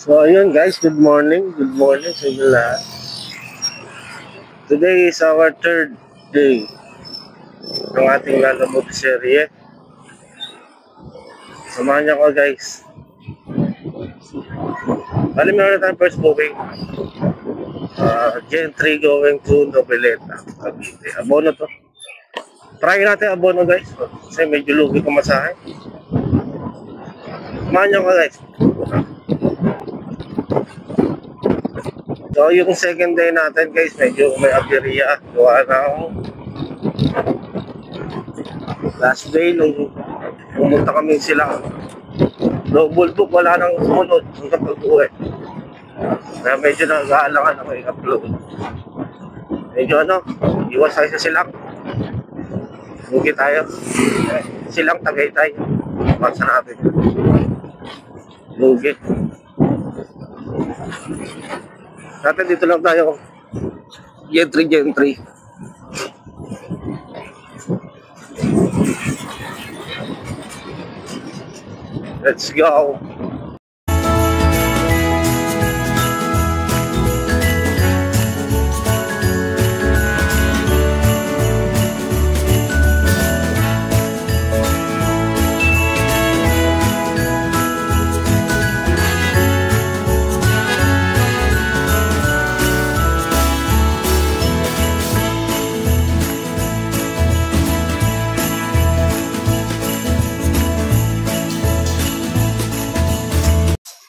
So ayun guys, good morning sa inyo lahat. Today is our third day ng ating Lalamuti serye. Samahan niyo ko guys. Bali meron tayong first booking. Gen 3 going to Noveleta, Cavite. Abono to. Try natin abono guys. Kasi medyo lugi ko masahe. Samahan niyo ko guys. So yung second day natin guys, medyo may aberya. Gawa ng last day nung pumunta kami sila. Double book, wala nang sumunod hanggang pag-uwi. Kaya medyo nag-aalangan ako i-upload. Medyo iwas tayo sa silang. Lugi tayo. Silang Tagaytay. Basta natin. Lugi. Dati dito lang tayo. Gen 3. Let's go.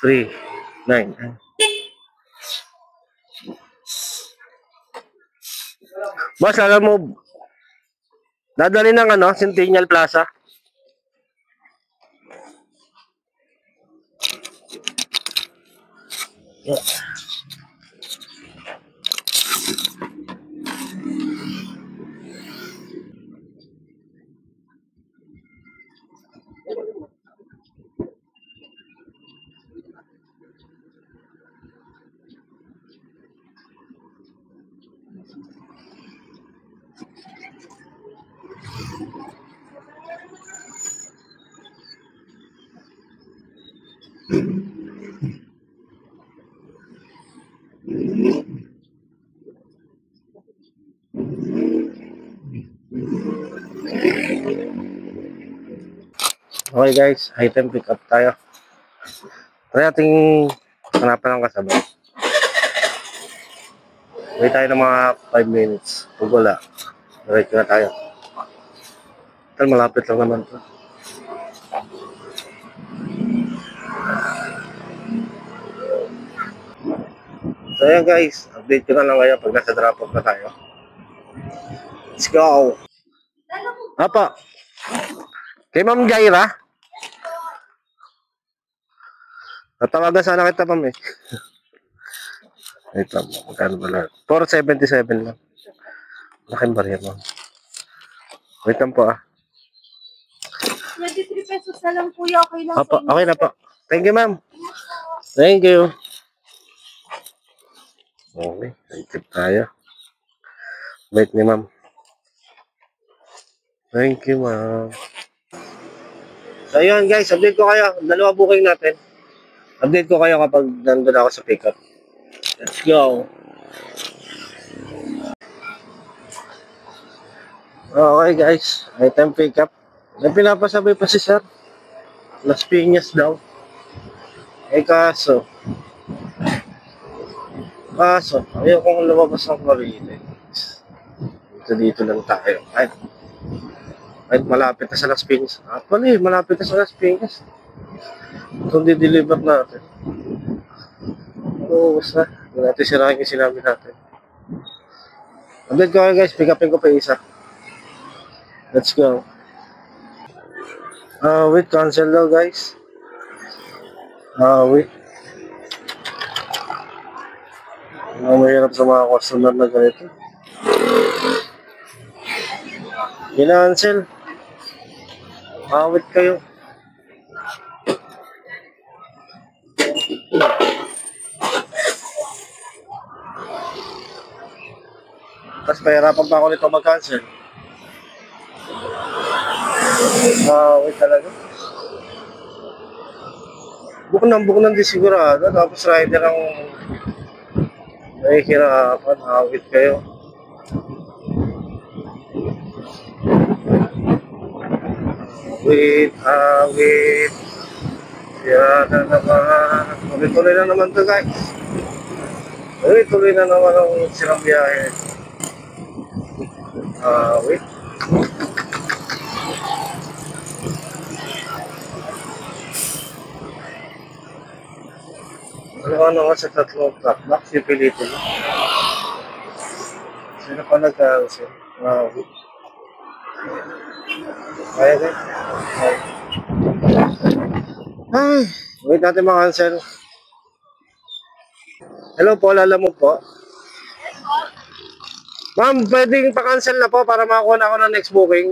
Three, 9. Boss, alam mo, dadali ng Centennial Plaza. Yeah. Okay guys, item pick up tayo. Try nating hanapan ng kasabay. Wait tayo ng mga 5 minutes. Pag wala, diretso na tayo. Tal, malapit lang naman to. So ayan guys, update ko na lang ngayon pag nasa drop off na tayo. Let's go! Apa? Kay Ma'am Jaira? Natawagan sana kita, Ma'am eh. Wait lang, magkano ba lang? 477 lang. Laking barya, Ma'am. Wait lang po 23 pesos na lang kuya, okay lang. Apa, okay na po. Thank you, Ma'am. Thank you. Okay, tip tayo. Wait ni Ma'am. Thank you, Ma'am. So yun guys, update ko kayo. Dalawa booking natin. Update ko kayo kapag nandun ako sa pickup. Let's go. Okay guys, item pickup. May pinapasabay pa si Sir. Las Piñas daw. Kaso ayaw kong lumabas ng Cavite. Dito lang tayo. Kahit malapit na sa Las Piñas. Actually, malapit na sa Las Piñas. Itong di-deliver natin. Oo, basta. Hindi natin sirahin yung sinabi natin. Update ko kayo guys. Pick upin ko pa isa. Let's go. Wait, cancel daw guys. Wait. Mahirap sa mga customer na ganito. Kinancel. Wait kayo. Tapos pahirapan pa ako nito mag-cancel. Wait talaga. Book ng di sigurado. Tapos rider ang nahihirapan. Awit kayo. Awit. Yan na naman. Tuloy-tuloy na naman to guys. Tuloy-tuloy na naman ang silang biyahe. Wait. Ano naman sa tatlong truck, si pilitin. Sino pa nag-cancel? Wait. Kaya guys. Ay, wait natin ma-cancel. Hello po, lala mo po. Ma'am, pwedeng pa-cancel na po para makakuha na ako ng next booking.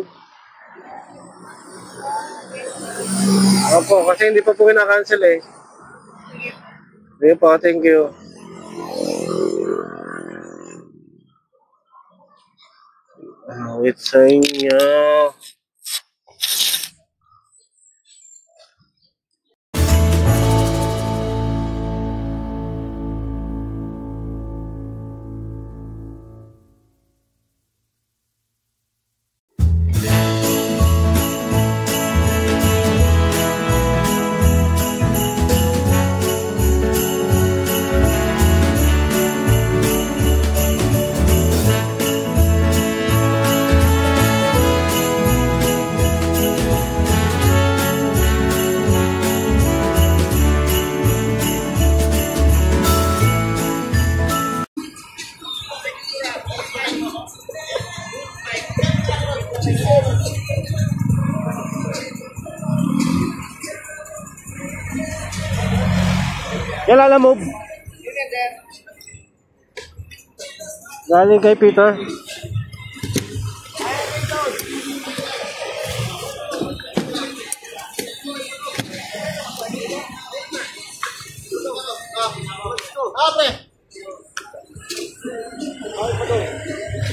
Opo, kasi hindi pa po kina-cancel eh. Sige po, thank you. Wait sa inyo. Kilala mo? Galing kay Peter.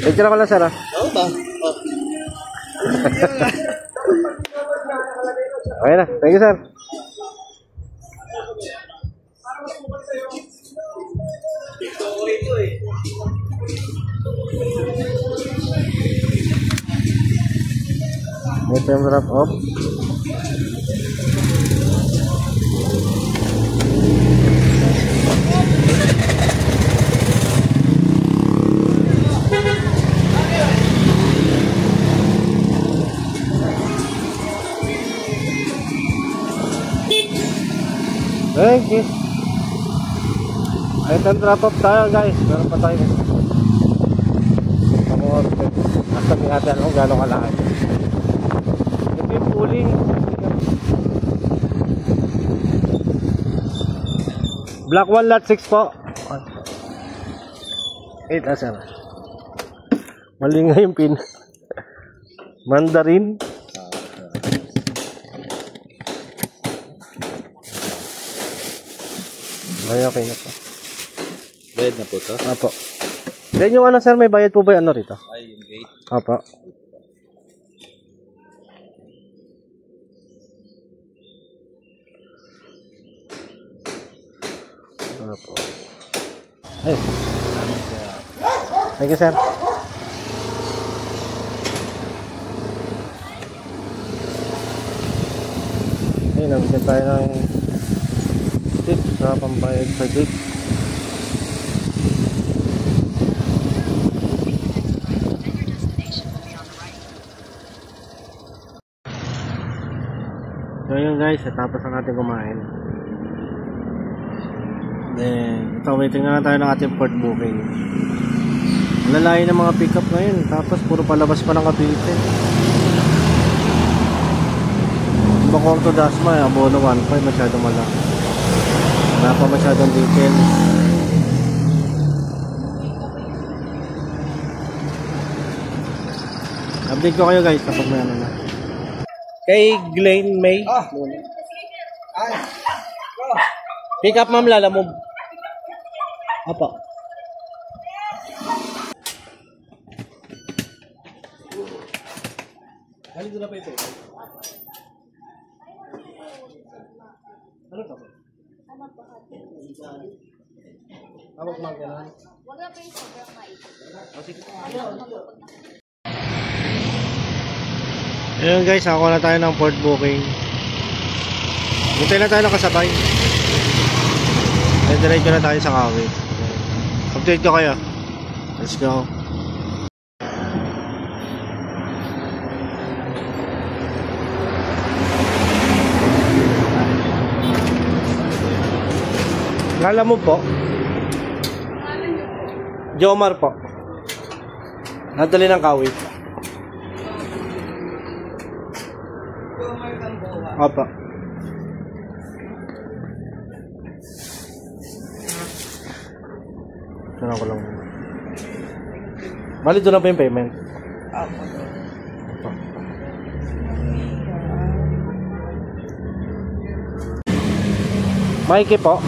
Picture ko lang, sir. Oo ba? Oh. Okay na. Thank you, sir. Ito yung drop off. Thank you. Ito yung drop off tayo guys. Meron pa tayo. Nasa may ate kung gano'ng kalaki. Ito yung pooling. Block 1 lot 6 po. 8 sir. Mali nga yung pin. Mandarin. Ay, okay na po. Bayad na po to? Apo. Then yung ano sir, may bayad po ba yung ano rito? Ay, yung gate. Apo. Apo. Ay. Thank you sir. Ay, nabigyan tayo ng tip sa pambayad sa gate. So yun guys, tapos na natin kumain. Then, ito, waiting na tayo ng ating port booking. Lalayo ng mga pick up ngayon, tapos puro palabas pa ng Cavite. Bakong to Dasma, abono 1.5, masyadong malaki. Wala pa masyadong detail. Update ko kayo guys kapag may ano na. Kay Glenn May. Pick up ma'am, lalamog. Apa. Halito na pa ito. Ano to? Tawag mo gano'n. Wag na pa yung sobrang mais. Ayun guys, ako na tayo ng port booking. Buntay na tayo nakasabay. Ay, diretso na tayo sa Kawit. Update ko kayo. Let's go. Ngala mo po? Jomar po. Nadali ng Kawit. Apa. Sana ko lang. Bali doon na pa yung payment. Apa. Mikey po.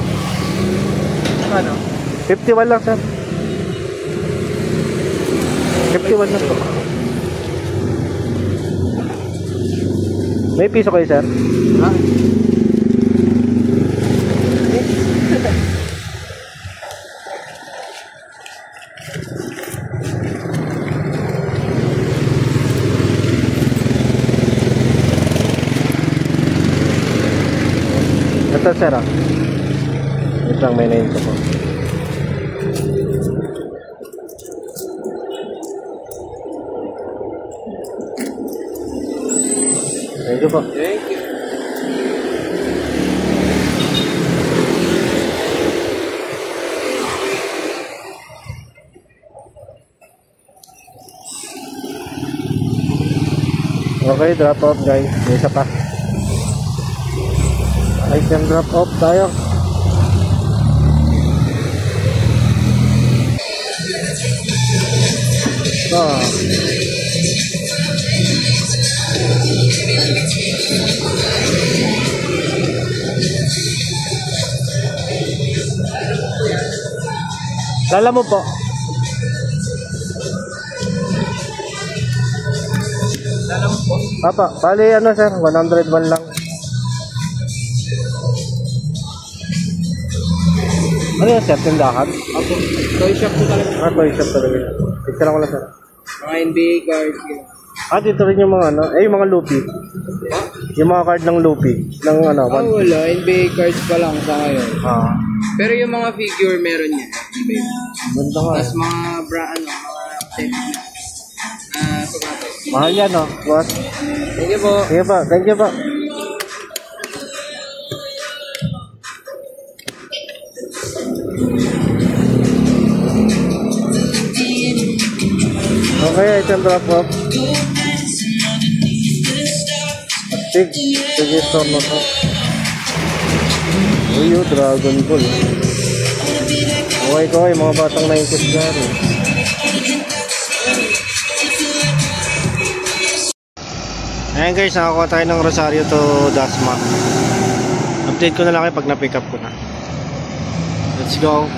Ano? 51 lang sir. 51 lang po. May piso kayo sir? Ha? Ito sir ah. Ito lang may nainto po. Thank you po. Thank you. Okay, drop off guys. May isa pa. Item drop off tayo. Lala mo po. Lala mo po? Papa, bali ano sir, 101 lang. Ano yan sir, tindahan? Ako, toy shop po talaga. Toy shop talaga. Picture ako lang sir. Mga NBA cards. Dito rin yung mga ano, yung mga Lupi. Yung mga card ng Lupi. Ng ano, Wala. NBA cards pa lang sa ngayon. Pero yung mga figure meron niya. Ganda nga. Tapos mga mga technique. Sapatos. Mahal yan oh, boss. Thank you po. Sige pa, thank you pa. Okay, item drop off. Sige, store na to. Uy, Dragon Ball. Okay ko, yung mga batang 90s dyan. Ayan guys, nakakuha tayo ng Rosario to Dasma. Update ko na lang kayo pag na-pick up ko na. Let's go.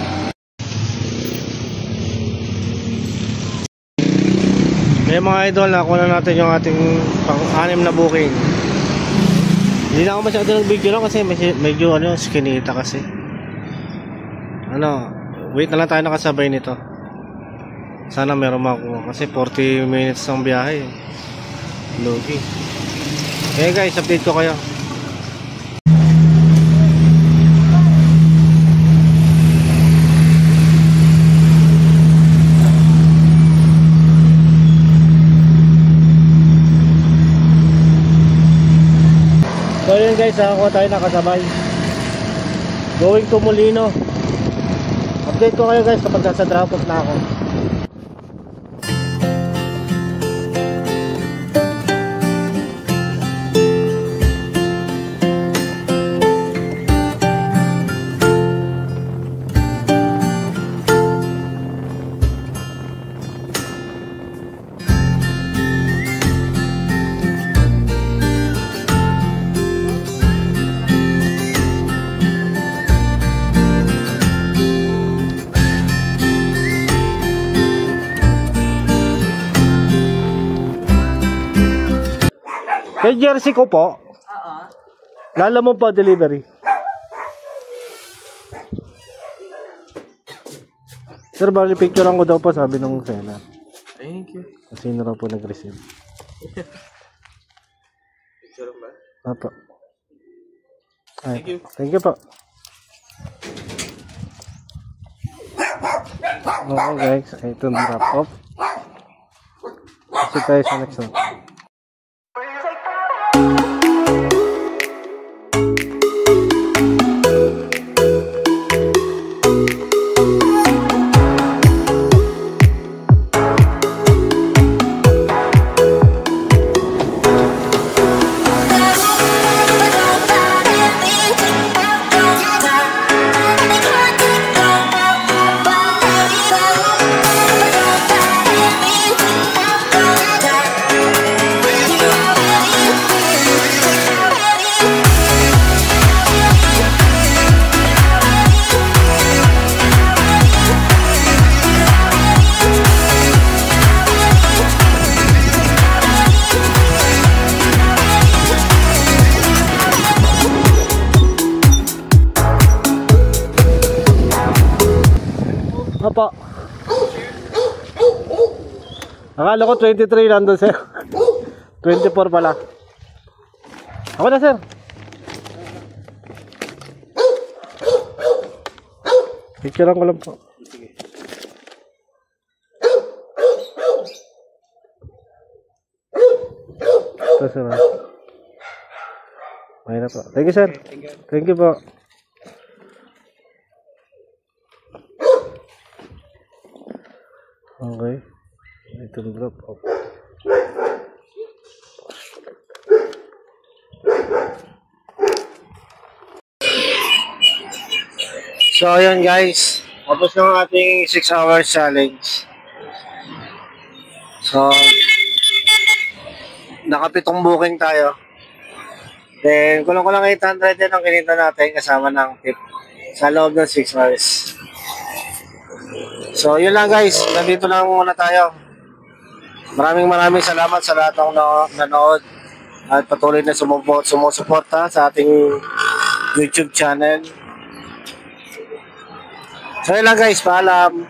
May mga idol, nakuha na natin yung ating pang-anim na booking. Hindi na ako masyado nag-video lang kasi medyo ano, skinita kasi. Ano, wait na lang tayo nakasabay nito. Sana meron makuha kasi 40 minutes ang biyahe. Logi. Okay guys, update ko kayo. So yun guys, ako tayo nakasabay. Going to Molino. Update ko kayo guys kapag nasa drop off na ako. Kay jersey ko po. Lala mo pa delivery. Sir, bali picturean ko daw po, sabi nung seller. Thank you. Kasi na raw po nag-receive. Picture ba? Apo. Ay, Thank you. Thank you po. Okay guys, ito na wrap up. Kasi tayo sa next one. Opo. Akala ko 23 nandun sir. 24 pala. Ako na sir. Picturean ko lang po. Sige. Ito sir. May na po. Thank you sir. Thank you po. Okay. Ito yung drop off. So, ayan guys. Tapos yung ating 6 hours challenge. So, nakapitong booking tayo. Then, kulang-kulang 800 din ang kinita natin kasama ng tip sa loob ng 6 hours. So, yun lang guys. Nandito lang muna tayo. Maraming salamat sa lahat ng nanood at patuloy na sumusuporta sa ating YouTube channel. So, yun lang guys. Paalam.